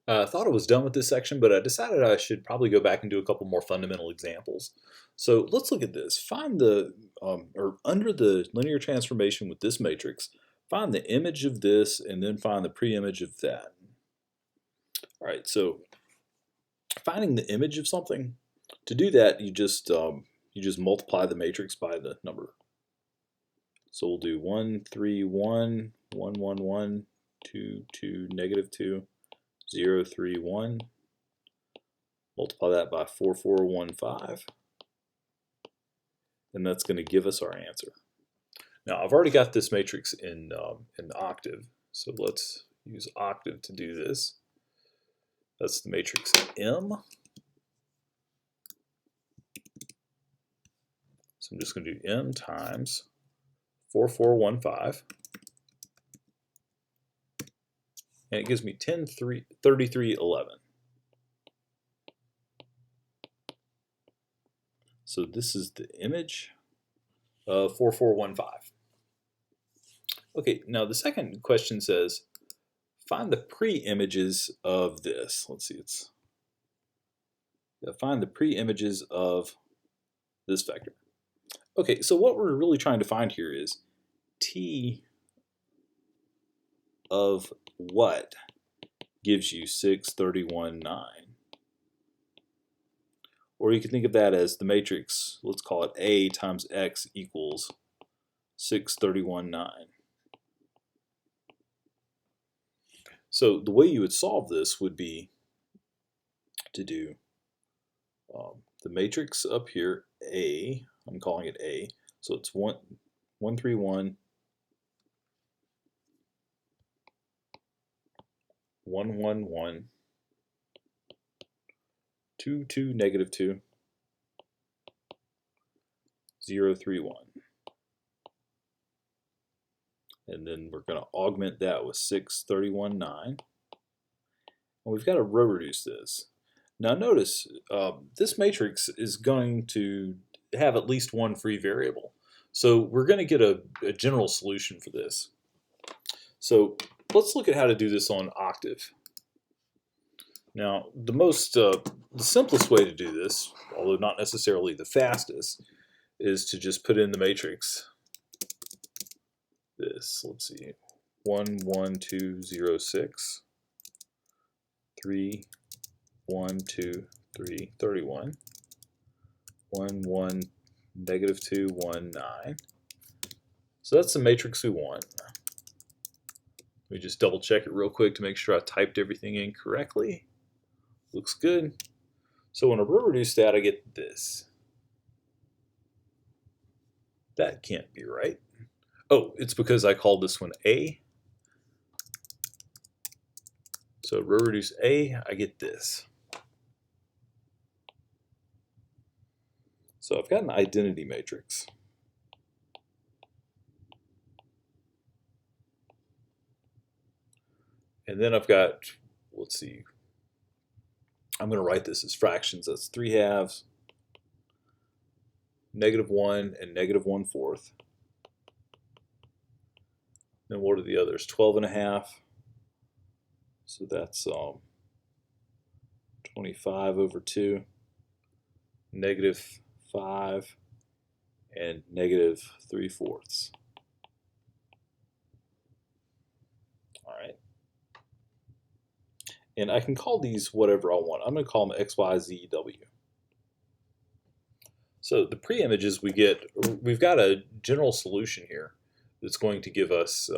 I thought I was done with this section, but I decided I should probably go back and do a couple more fundamental examples. So let's look at this. Find the, or under the linear transformation with this matrix, find the image of this and then find the preimage of that. All right, so finding the image of something, to do that you just multiply the matrix by the number. So we'll do 1, 3, 1, 1, 1, 1, 2, 2, negative 2, 0, 3, 1. Multiply that by 4, 4, 1, 5. And that's going to give us our answer. Now I've already got this matrix in octave, so let's use octave to do this. That's the matrix M. So I'm just going to do M times 4, 4, 1, 5. And it gives me 10, 3, 33, 11. So this is the image of 4415. Okay, now the second question says, find the pre-images of this. Let's see, find the pre-images of this vector. Okay, so what we're really trying to find here is T of what gives you 6, 31, 9. Or you can think of that as the matrix, let's call it A times X equals 6, 31, 9. So the way you would solve this would be to do the matrix up here, A, I'm calling it A, so it's 1, 1, 3, 1, 1, 1, 1, 2, 2, negative 2, 0, 3, 1. And then we're going to augment that with 6, 31, 9. And we've got to row reduce this. Now notice, this matrix is going to have at least one free variable. So we're going to get a general solution for this. So let's look at how to do this on octave. Now, the simplest way to do this, although not necessarily the fastest, is to just put in the matrix. This, let's see, 1, 1, 2, 0, 6, 3, 1, 2, 3, 31, 1, 1, negative 2, 1, 9. So that's the matrix we want. Let me just double check it real quick to make sure I typed everything in correctly. Looks good. So when I row reduce that, I get this. That can't be right. Oh, it's because I called this one A. So row reduce A, I get this. So I've got an identity matrix. And then I've got, let's see, I'm going to write this as fractions. That's 3 halves, negative 1, and negative 1/4. Then what are the others? 12 and a half. So that's 25 over 2, negative 5, and negative 3/4. All right. And I can call these whatever I want. I'm going to call them X, Y, Z, W. So the pre-images we've got a general solution here that's going to give us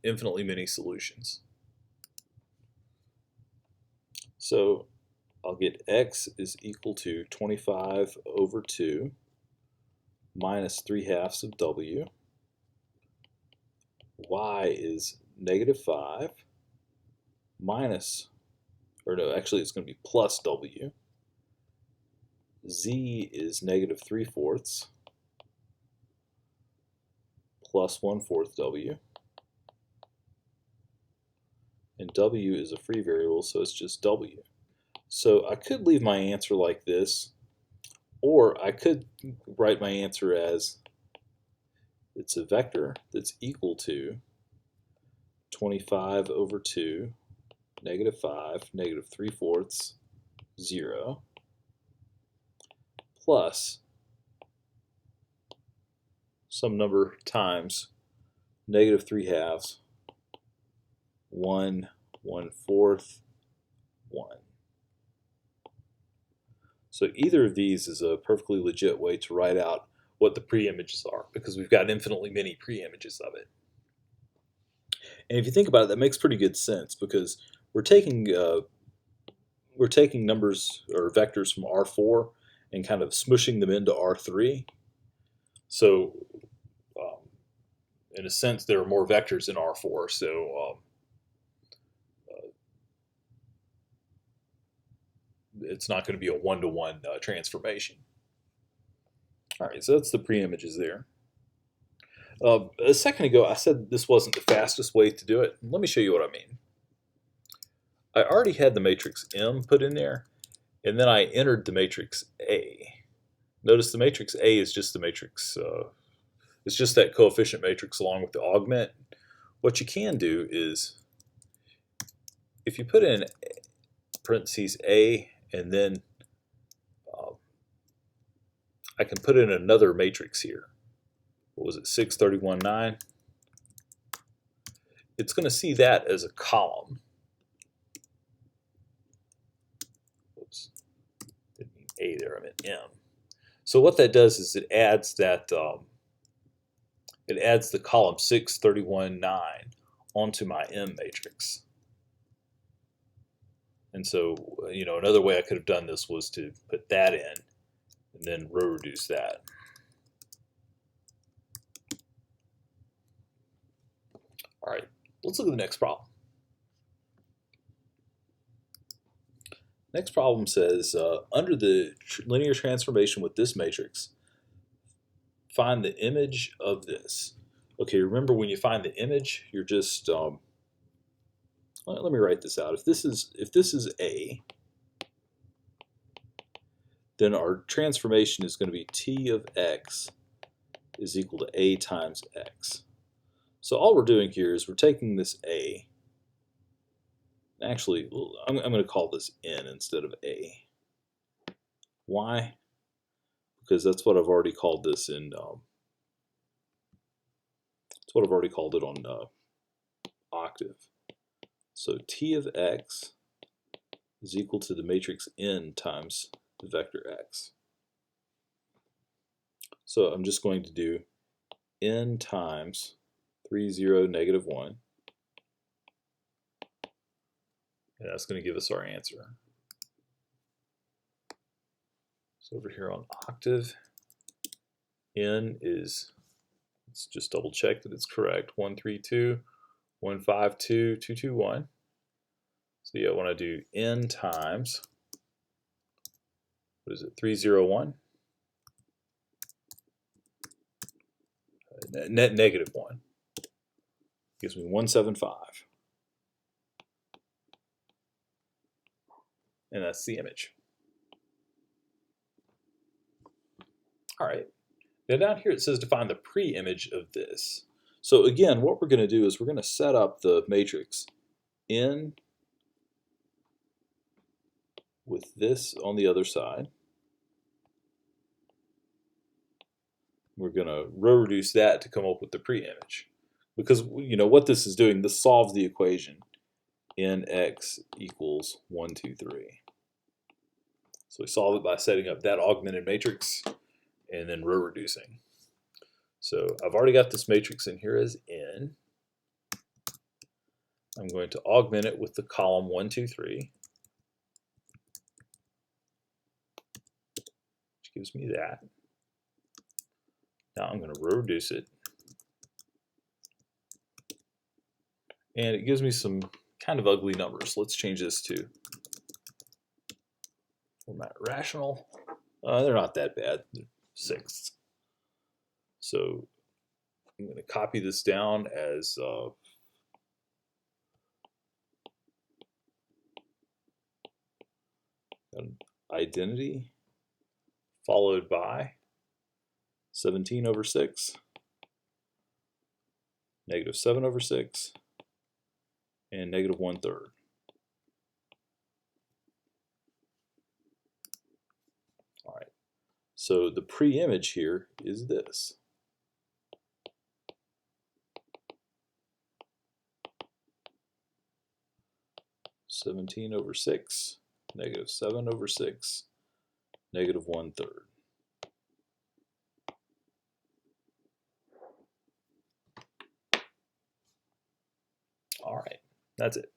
infinitely many solutions. So I'll get X is equal to 25 over 2 minus 3 halves of W. Y is negative 5 minus, or no, actually it's going to be plus W. Z is negative 3/4 plus 1/4 W. And W is a free variable, so it's just W. So I could leave my answer like this, or I could write my answer as it's a vector that's equal to 25 over 2 negative 5, negative 3/4, 0, plus some number times negative 3/2, 1, 1/4, 1. So either of these is a perfectly legit way to write out what the preimages are, because we've got infinitely many preimages of it. And if you think about it, that makes pretty good sense, because we're taking numbers or vectors from R4 and kind of smushing them into R3. So in a sense, there are more vectors in R4. So it's not going to be a one-to-one transformation. All right, so that's the preimages there. A second ago, I said this wasn't the fastest way to do it. Let me show you what I mean. I already had the matrix M put in there, and then I entered the matrix A. Notice the matrix A is just the matrix, it's just that coefficient matrix along with the augment. What you can do is, if you put in parentheses A, and then I can put in another matrix here. What was it, 6, 31, 9? It's going to see that as a column. Oops, didn't mean A there, I meant M. So what that does is it adds that it adds the column 6, 31, 9 onto my M matrix. And so, another way I could have done this was to put that in and then row reduce that. All right, let's look at the next problem. Next problem says, under the linear transformation with this matrix, find the image of this. Okay, remember when you find the image, you're just, let me write this out. If this is A, then our transformation is going to be T of X is equal to A times X. So all we're doing here is we're taking this A. Actually, I'm going to call this N instead of A. Why? Because that's what I've already called this in. That's what I've already called it on Octave. So T of X is equal to the matrix N times the vector X. So I'm just going to do N times 3, 0, negative 1. And that's going to give us our answer. So over here on Octave, N is, let's just double check that it's correct, 132, 152, 221. So yeah, I want to do N times, what is it, 301? Negative 1. Gives me 175. And that's the image. All right. Now down here it says to find the pre-image of this. So again, what we're going to do is we're going to set up the matrix N with this on the other side. We're going to row reduce that to come up with the pre-image. Because what this is doing, this solves the equation nx equals 1, 2, 3. So we solve it by setting up that augmented matrix and then row reducing. So I've already got this matrix in here as n. I'm going to augment it with the column 1, 2, 3, which gives me that. Now I'm going to row reduce it. And it gives me some kind of ugly numbers. Let's change this to format rational. They're not that bad. They're sixths. So I'm going to copy this down as an identity followed by 17 over 6, negative 7 over 6, and negative 1/3. So the preimage here is this. (17/6), (-7/6), (-1/3). All right, that's it.